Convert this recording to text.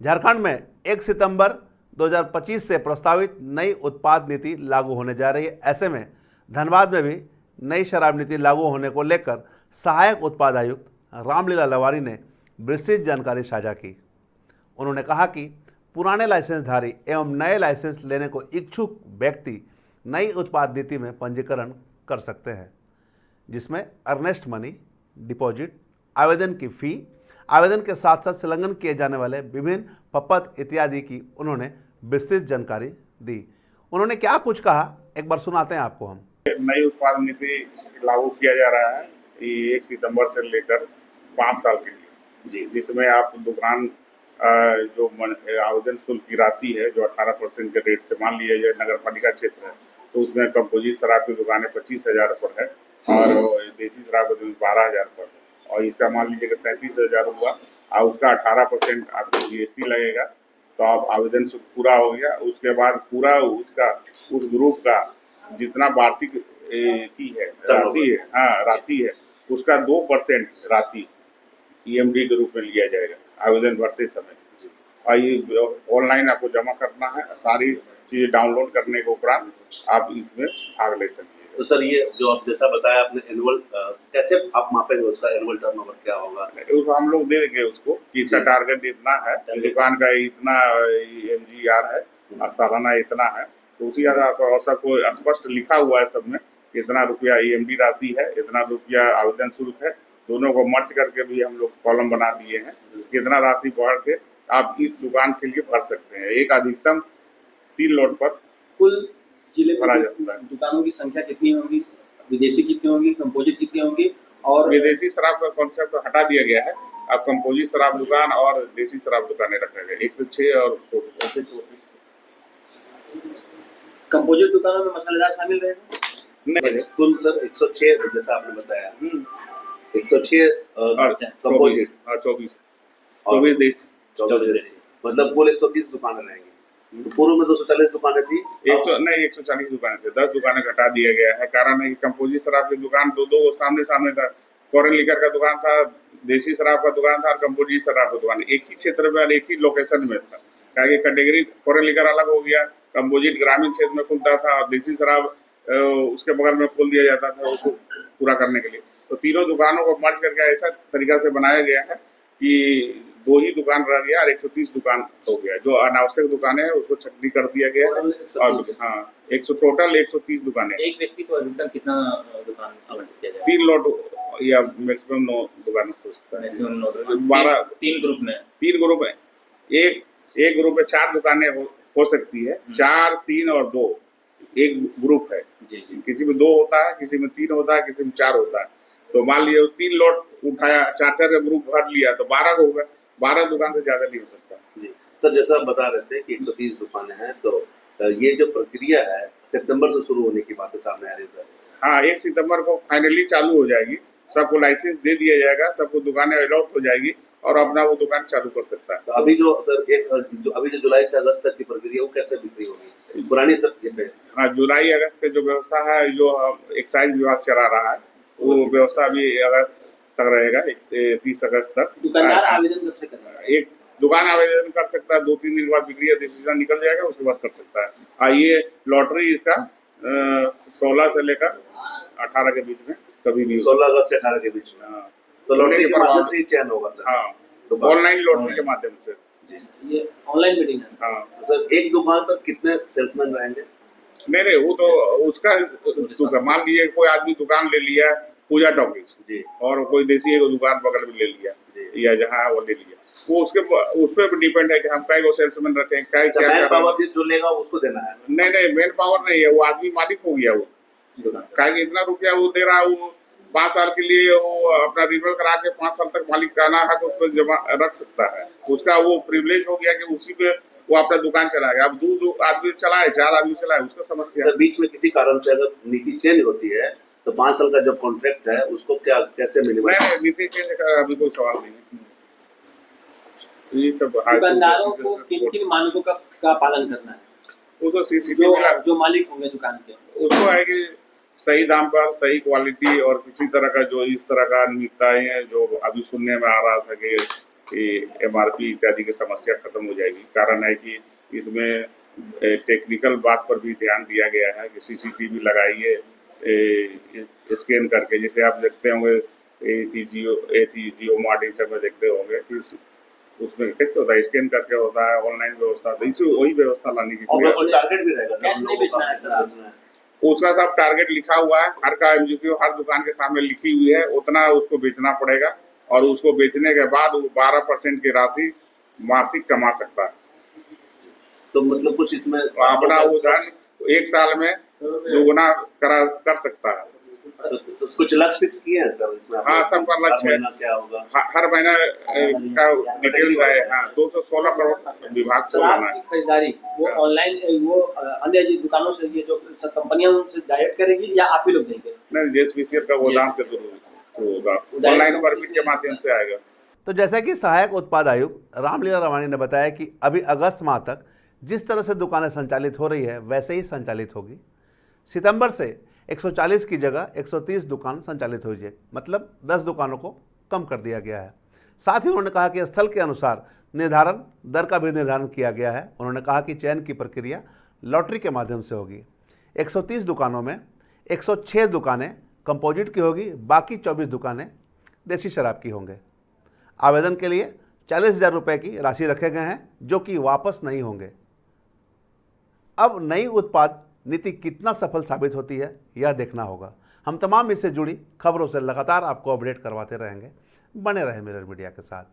झारखंड में 1 सितंबर 2025 से प्रस्तावित नई उत्पाद नीति लागू होने जा रही है। ऐसे में धनबाद में भी नई शराब नीति लागू होने को लेकर सहायक उत्पाद आयुक्त रामलीला लवारी ने विस्तृत जानकारी साझा की। उन्होंने कहा कि पुराने लाइसेंसधारी एवं नए लाइसेंस लेने को इच्छुक व्यक्ति नई उत्पाद नीति में पंजीकरण कर सकते हैं, जिसमें अर्नेस्ट मनी, डिपॉजिट, आवेदन की फ़ी, आवेदन के साथ साथ संलग्न किए जाने वाले विभिन्न पपत इत्यादि की उन्होंने विस्तृत जानकारी दी। उन्होंने क्या कुछ कहा, एक बार सुनाते हैं आपको हम। नई उत्पाद नीति लागू किया जा रहा है 1 सितंबर से लेकर 5 साल के लिए जी, जिसमें आप दुकान जो आवेदन शुल्क की राशि है जो 18% के रेट से मान लिया जाए नगर पालिका क्षेत्र है, तो उसमें कंपोजिट शराब की दुकानें 25,000 पर है और देसी शराब की 12,000 पर है, और इसका मान लीजिए कि 37,000 हुआ और उसका 18% आपको GST लगेगा। तो आप आवेदन शुल्क पूरा हो गया, उसके बाद पूरा उसका उस ग्रुप का जितना वार्षिक राशि है उसका 2% राशि EMD के रूप में लिया जाएगा आवेदन भरते समय। और ये ऑनलाइन आपको जमा करना है, सारी चीजें डाउनलोड करने के उपरांत आप इसमें भाग ले सकते हैं। तो सर ये जो आप जैसा बताया आपने एनुअल कैसे आप मापेंगे, उसका एनुअल टर्नओवर क्या होगा? उसको हम लोग दे देंगे उसको कि इसका टारगेट इतना है, दुकान का इतना MGR है और सालाना इतना है, तो उसी आधार पर और सबको स्पष्ट लिखा हुआ है सब में इतना रुपया EMD राशि है, इतना रुपया आवेदन शुल्क है, दोनों को मर्ज करके भी हम लोग कॉलम बना दिए हैं। कितना राशि बढ़ के आप इस दुकान के लिए भर सकते हैं। एक अधिकतम 3 लोट पर कुल जिले भरा जा सकता है। दुकानों की संख्या कितनी होगी, विदेशी कितनी होगी, कंपोजिट कितनी होगी? और विदेशी शराब का कॉन्सेप्ट हटा दिया गया है, अब कंपोजिट शराब दुकान और देसी शराब दुकानें रखा गया 106 और 24। कंपोजिट दुकानों में मसालेदार शामिल रहेगा? नहीं, कुल सर 106 जैसा आपने बताया, 106 कंपोजिट और 24 देसी, 24 देसी, मतलब कुल 130 दुकानें रहेंगी। तो पूर्व में 240 दुकानें थी, 140 दुकानें थे, 10 दुकानें घटा दिया गया है। कारण है कि कंपोजिट शराब की दुकान दो सामने था, फॉरेन लिकर का दुकान था, देसी शराब का दुकान था और कंपोजिट शराब का दुकान एक ही क्षेत्र में और एक ही लोकेशन में था। क्या कैटेगरी फॉरेन लिकर अलग हो गया, कंपोजिट ग्रामीण क्षेत्र में खुलता था और देसी शराब उसके बगल में खोल दिया जाता था उसको पूरा करने के लिए। तो तीनों दुकानों को मर्ज करके ऐसा तरीका से बनाया गया है कि 2 ही दुकान रह गया और 130 दुकान हो गया। जो अनावश्यक दुकानें हैं उसको छटनी कर दिया गया है और टोटल 130 दुकानें। एक व्यक्ति को अधिकतम कितना दुकान आवंटित किया जाएगा? 3 लोट या मैक्सिमम 9 दुकान हो सकता है। मैक्सिमम 9 12 3 ग्रुप में 3 ग्रुप है, एक ग्रुप में 4 दुकानें हो सकती है, 4, 3 और 2 एक ग्रुप है। किसी में 2 होता है, किसी में 3 होता है, किसी में 4 होता है। तो मान लिया 3 लोट उठाया, 4 का ग्रुप भर लिया तो 12 को होगा, 12 दुकान से ज्यादा नहीं हो सकता जी। सर जैसा आप बता रहे थे कि 130 दुकानें हैं, तो ये जो प्रक्रिया है सितंबर से शुरू होने की बातें सामने आ रही है सर? हाँ, 1 सितंबर को फाइनली चालू हो जाएगी, सबको लाइसेंस दे दिया जाएगा, सबको दुकानें अलॉट हो जाएगी और अपना वो दुकान चालू कर सकता है। तो अभी जो सर अभी जो जुलाई से अगस्त तक की प्रक्रिया वो कैसे बिक्री होगी पुरानी सब पे? हाँ, जुलाई अगस्त के जो व्यवस्था है, जो एक्साइज विभाग चला रहा है, वो व्यवस्था अभी अगस्त तक रहेगा, 30 अगस्त तक। दुकानदार आवेदन कब से करेगा? एक दुकान आवेदन कर सकता है, 2-3 दिन बाद बिक्री डिसीजन निकल जाएगा, उसके बाद कर सकता है। ये लॉटरी इसका 16 से लेकर 18 के बीच में कभी भी 16 अगस्त से 18 के बीच में। हाँ, तो लॉटरी के माध्यम से ही चयन होगा सर? हाँ, ऑनलाइन लॉटरी के माध्यम से जी। ये ऑनलाइन मीटिंग है? हाँ। तो सर एक दुकान पर कितने सेल्समैन रहेंगे? नहीं, वो तो उसका मान लीजिए कोई आदमी दुकान ले लिया पूजा टॉकीज जी, और कोई देसी एक दुकान बगल में ले लिया या जहाँ वो ले लिया, वो उस पर डिपेंड है कि हम कई सेल्समैन रखें, मैन पावर जो लेगा उसको देना है? नहीं, मेन पावर नहीं है, वो आदमी मालिक हो गया। वो क्या इतना रुपया वो दे रहा है, वो 5 साल के लिए वो अपना रिन्यूअल करा के 5 साल तक मालिकाना हक उस पर जमा रख सकता है। उसका वो प्रिविलेज हो गया कि उसी पे वो अपना दुकान चलाएगा। अब 2 आदमी चलाए, 4 आदमी चलाए, उसका समस्या। बीच में किसी कारण से अगर नीति चेंज होती है तो 5 साल का जो कॉन्ट्रैक्ट है उसको कैसे मिनिमाइज? नहीं, नीति चेंज का अभी कोई सवाल नहीं है। ये सब दुकानदारों को किन मानकों का पालन करना है? वो तो CCTV जो मालिक होंगे दुकान के, उसको है कि सही दाम पर सही क्वालिटी और किसी तरह का जो इस तरह का अनियमितताएं हैं जो अभी सुनने में आ रहा था कि MRP इत्यादि की समस्या खत्म हो जाएगी। कारण है कि इसमें टेक्निकल बात पर भी ध्यान दिया गया है कि CCTV लगाइए स्कैन करके, जैसे आप देखते होंगे जियो मार्ट इन सब में देखते होंगे कि उसमें कैसे होता है, स्कैन करके होता है, ऑनलाइन व्यवस्था, तो इसे वही व्यवस्था लाने की और टारगेट भी रहेगा कैश नहीं बेचना है सर। बेचना है। उसका सब टारगेट लिखा हुआ है, हर का MGQ हर दुकान के सामने लिखी हुई है, उतना उसको बेचना पड़ेगा और उसको बेचने के बाद वो 12% की राशि मासिक कमा सकता है। तो मतलब कुछ इसमें अपना वो धन 1 साल में दोगुना कर सकता है। तो कुछ लक्ष्य फिक्स किए हैं सर इसमें? हाँ, सबका लक्ष्य है। महीना क्या होगा? हर महीना का डिटेल्स है। हाँ, 216 करोड़ विभाग को शराब लाना की है। खरीदारी वो ऑनलाइन वो अन्य दुकानों से, ये जो कंपनियां उनसे डायरेक्ट करेगी या आप ही लोग देंगे? नहीं, JSPCL का गोदाम के थ्रू होगा, ऑनलाइन परमिट के माध्यम से आएगा। तो जैसा कि सहायक उत्पाद आयुक्त रामलीला रवानी ने बताया कि अभी अगस्त माह तक जिस तरह से दुकानें संचालित हो रही है वैसे ही संचालित होगी। सितंबर से 140 की जगह 130 दुकान संचालित हो जाए, मतलब 10 दुकानों को कम कर दिया गया है। साथ ही उन्होंने कहा कि स्थल के अनुसार निर्धारण दर का भी निर्धारण किया गया है। उन्होंने कहा कि चयन की प्रक्रिया लॉटरी के माध्यम से होगी। 130 दुकानों में 106 दुकानें कंपोजिट की होगी, बाकी 24 दुकानें देसी शराब की होंगे। आवेदन के लिए 40,000 रुपये की राशि रखे गए हैं जो कि वापस नहीं होंगे। अब नई उत्पाद नीति कितना सफल साबित होती है यह देखना होगा। हम तमाम इससे जुड़ी खबरों से लगातार आपको अपडेट करवाते रहेंगे। बने रहे मिरर मीडिया के साथ।